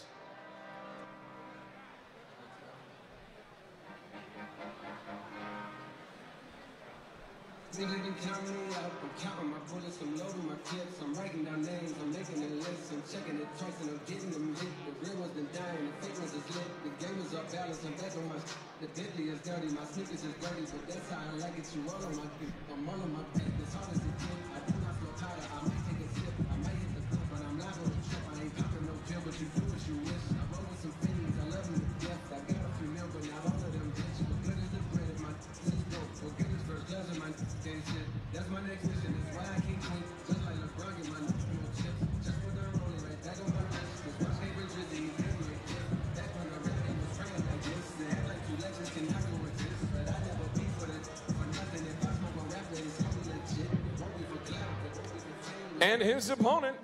Nigga, count me up. I'm counting my bullets, I'm loading my clips. I'm writing down names, I'm making a list. I'm checking it twice and I'm getting them hit. The real ones been dying, the fake ones is lit. The game is off balance, I'm back on my the deadly is dirty, my sneakers is dirty, but that's how I like it. You all on my feet, I'm all on my feet. As hard as it gets, I do not flow tighter. I might take a sip, I might hit the flip, but I'm not on the trip. I ain't popping no pill, but you do what you wish. I roll with some fiends, I love them to death. I got a few mil, but not all of them bitch. What good is the bread if my is dope? What good is first class in my shit? That's my next mission, that's why I can't quit. Just like LeBron, get my no chips. Just put the rolling right back on my wrist. Cause watch they rich with these hands like this. That's when the rap game was praying like this. They act like two legends cannot go with this. But I never be for nothing. If I smoke a rap, then it's only legit. Won't be for clout, but won't be for fame. And his opponent,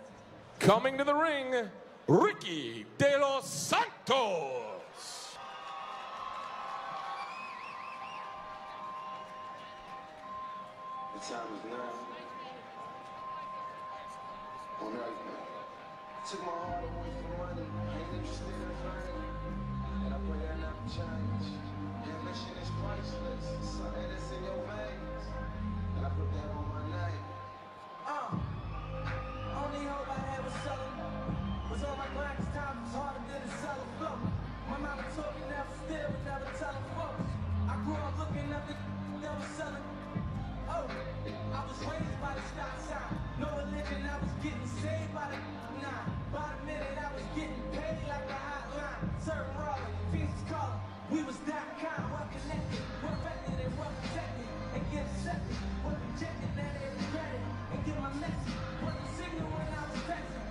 coming to the ring, Ricky Delossantos. The time is now. On earth, man. Took my heart away from money. I ain't interested in fame. And I pray that never change. Ambition is priceless. Something that's in your veins. And I put that on my name. Only hope I had was selling. Was on my grind, cause time was harder than a selling flow. My mama told me never steal, but never tell folks. I grew up looking up the that was selling. Oh, I was raised by the stop sign. No religion, I was getting saved by the nine. By the minute, I was getting paid like a hotline. Certain raw, feast calling. We was that kind, well connected, well vetted and well protected. And get accepted, well rejected, now they regret it. And get my message, was the signal when I was texting.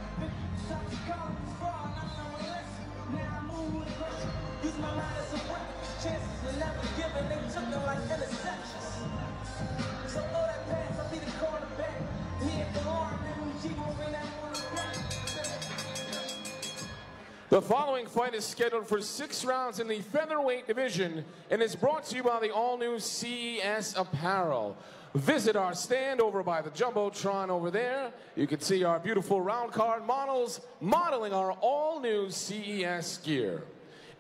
Shots calling was fraud, I learned a lesson. Now I move with aggression, use my mind as a weapon. Chances were never given, they took them like interceptions. So throw that pass, I'll be the quarterback. Me at the arm, and when G won't bring that one back. The following fight is scheduled for 6 rounds in the featherweight division and is brought to you by the all-new CES apparel. Visit our stand over by the Jumbotron over there. You can see our beautiful round card models modeling our all-new CES gear.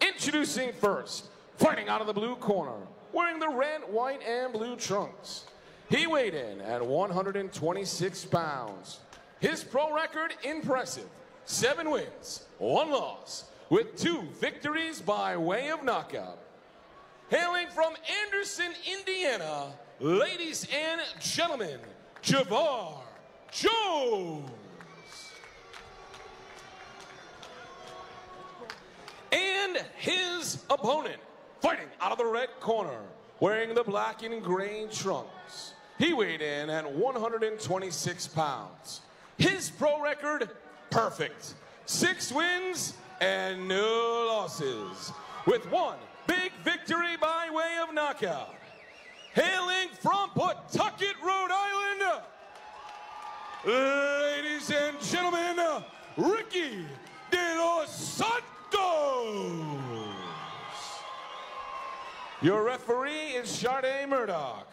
Introducing first, fighting out of the blue corner, wearing the red, white, and blue trunks. He weighed in at 126 pounds. His pro record, impressive. 7 wins, 1 loss, with 2 victories by way of knockout. Hailing from Anderson, Indiana, ladies and gentlemen, Javar Jones. And his opponent, fighting out of the red corner, wearing the black and gray trunks. He weighed in at 126 pounds. His pro record, perfect. 6 wins and no losses, with 1 big victory by way of knockout. Hailing from Pawtucket, Rhode Island, ladies and gentlemen, Ricky Delossantos. Your referee is Sade Murdoch.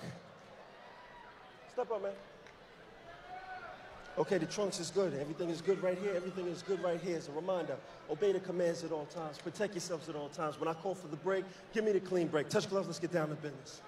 Step up, man. Okay, the trunks is good. Everything is good right here. Everything is good right here. As a reminder, obey the commands at all times. Protect yourselves at all times. When I call for the break, give me the clean break. Touch gloves, let's get down to business.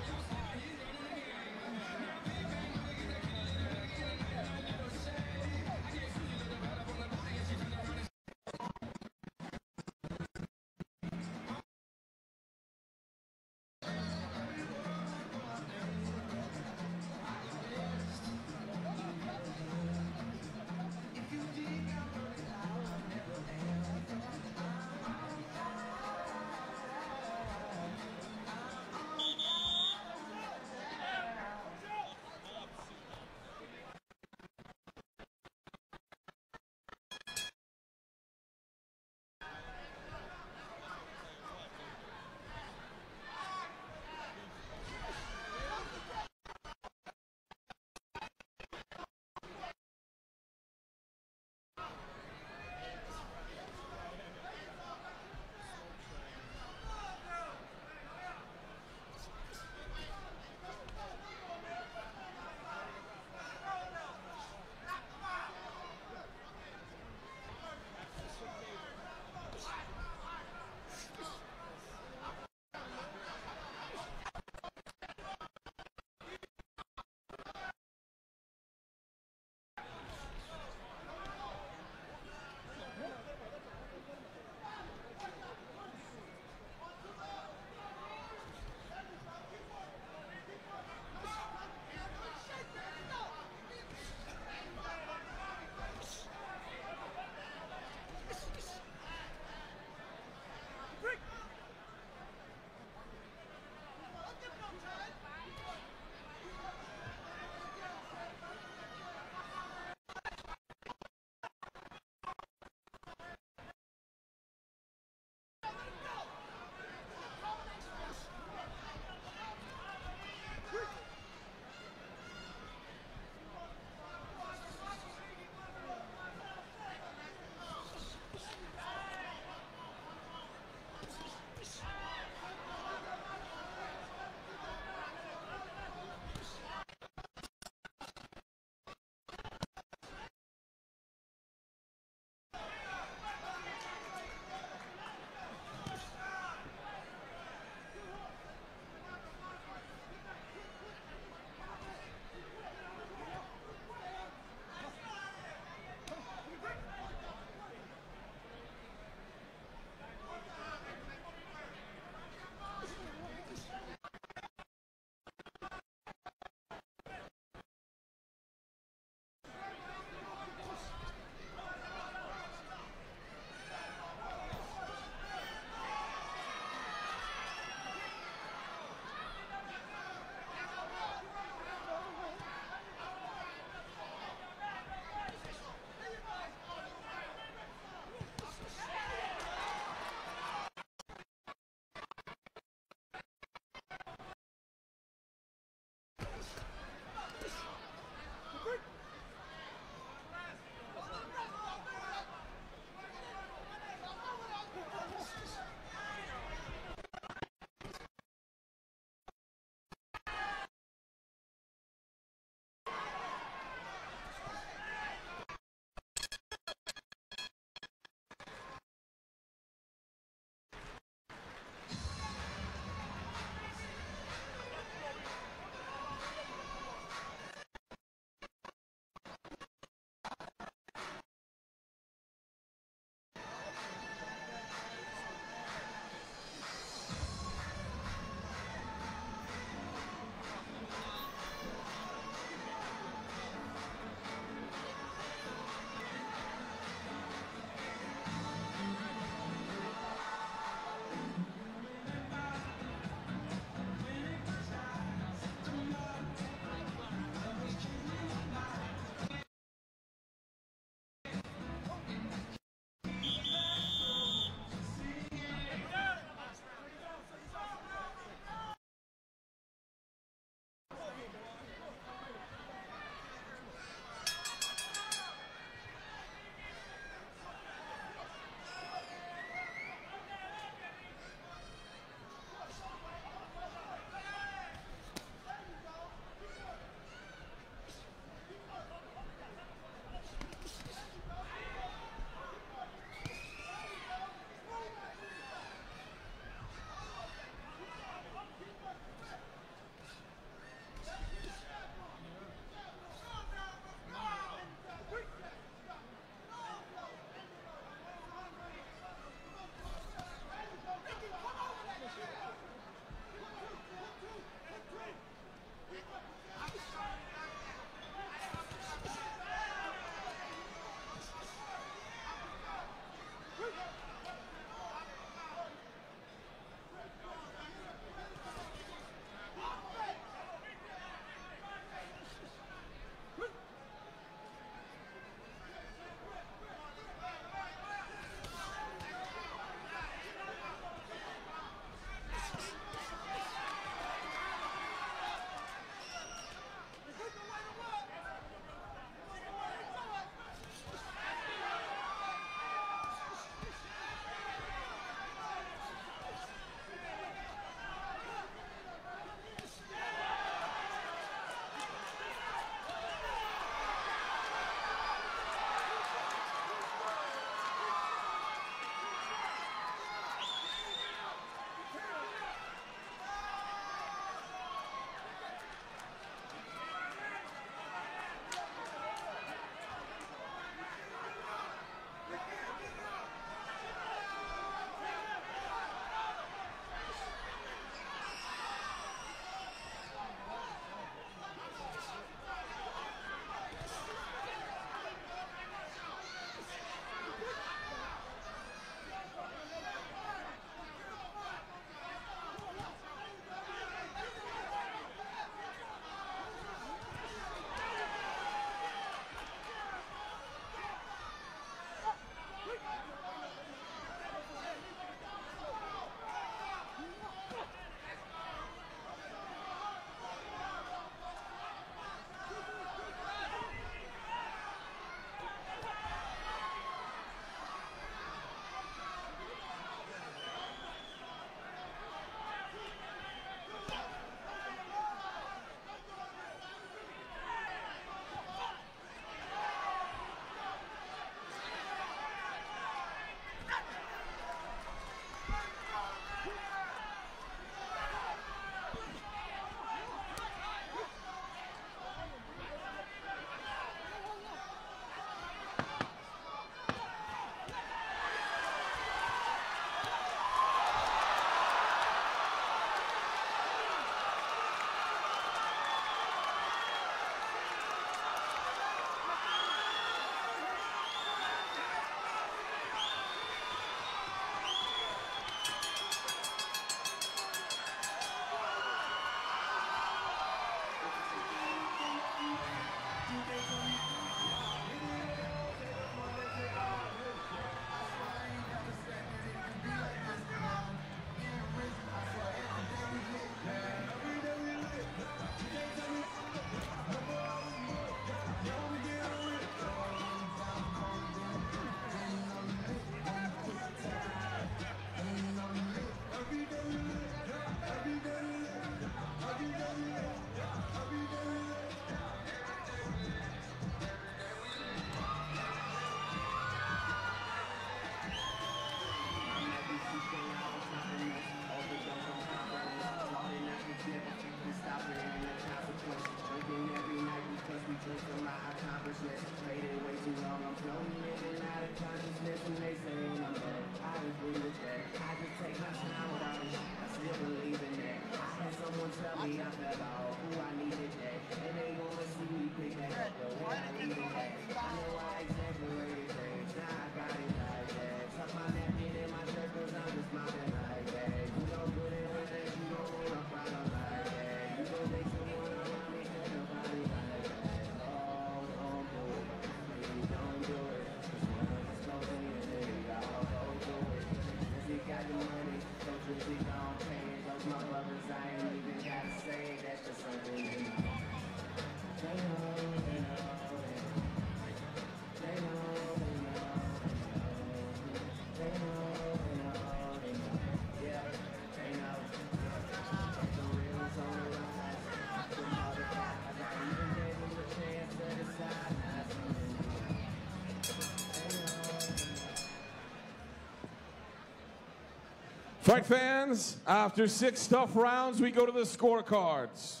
Fight fans, after 6 tough rounds, we go to the scorecards.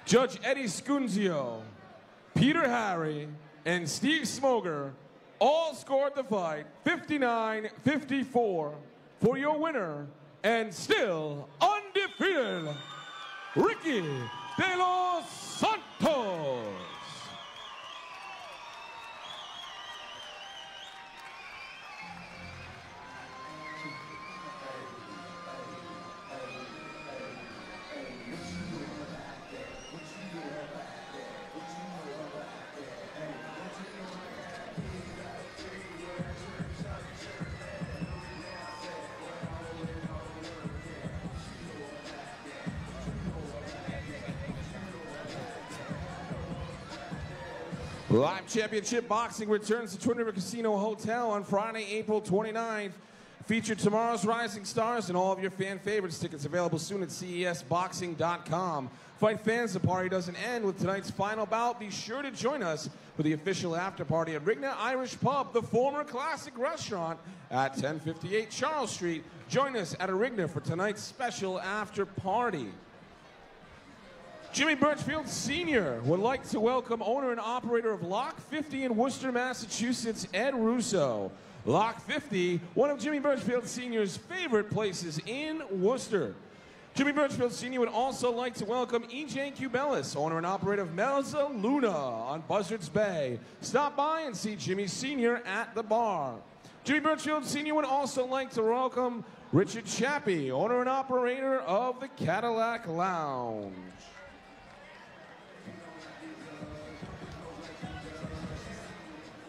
Judge Eddie Scunzio, Peter Harry, and Steve Smoger all scored the fight 59-54 for your winner and still undefeated, Ricky Delossantos. Live Championship Boxing returns to Twin River Casino Hotel on Friday, April 29th. Feature tomorrow's rising stars and all of your fan favorites. Tickets available soon at CESboxing.com. Fight fans, the party doesn't end with tonight's final bout. Be sure to join us for the official after party at Rigna Irish Pub, the former classic restaurant at 1058 Charles Street. Join us at Rigna for tonight's special after party. Jimmy Birchfield Sr. would like to welcome owner and operator of Lock 50 in Worcester, Massachusetts, Ed Russo. Lock 50, one of Jimmy Birchfield Sr.'s favorite places in Worcester. Jimmy Birchfield Sr. would also like to welcome E.J. Cubelis, owner and operator of Melza Luna on Buzzards Bay. Stop by and see Jimmy Sr. at the bar. Jimmy Birchfield Sr. would also like to welcome Richard Chappie, owner and operator of the Cadillac Lounge.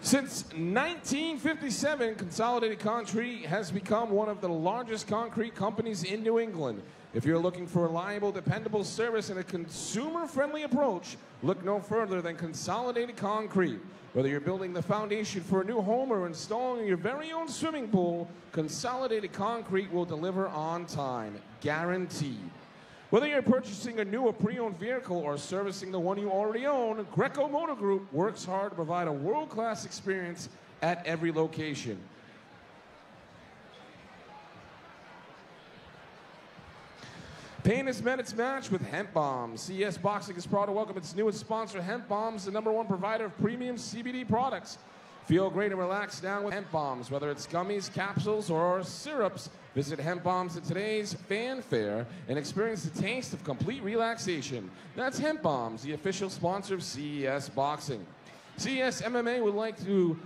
Since 1957, Consolidated Concrete has become one of the largest concrete companies in New England. If you're looking for reliable, dependable service and a consumer-friendly approach, look no further than Consolidated Concrete. Whether you're building the foundation for a new home or installing your very own swimming pool, Consolidated Concrete will deliver on time, guaranteed. Whether you're purchasing a new or pre-owned vehicle or servicing the one you already own, Greco Motor Group works hard to provide a world-class experience at every location. Pain has met its match with Hemp Bombs. CES Boxing is proud to welcome its newest sponsor, Hemp Bombs, the #1 provider of premium CBD products. Feel great and relax down with Hemp Bombs. Whether it's gummies, capsules, or syrups, visit Hemp Bombs at today's fanfare and experience the taste of complete relaxation. That's Hemp Bombs, the official sponsor of CES Boxing. CES MMA would like to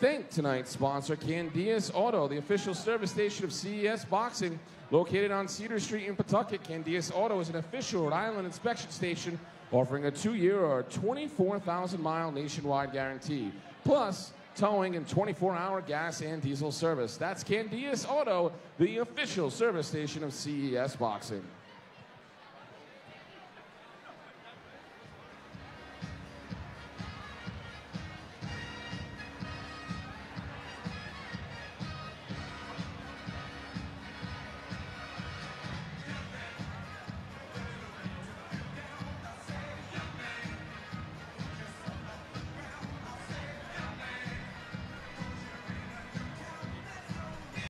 thank tonight's sponsor, Candias Auto, the official service station of CES Boxing. Located on Cedar Street in Pawtucket, Candias Auto is an official Rhode Island inspection station offering a 2-year or 24,000-mile nationwide guarantee. Plus, towing and 24-hour gas and diesel service. That's Candias Auto, the official service station of CES Boxing.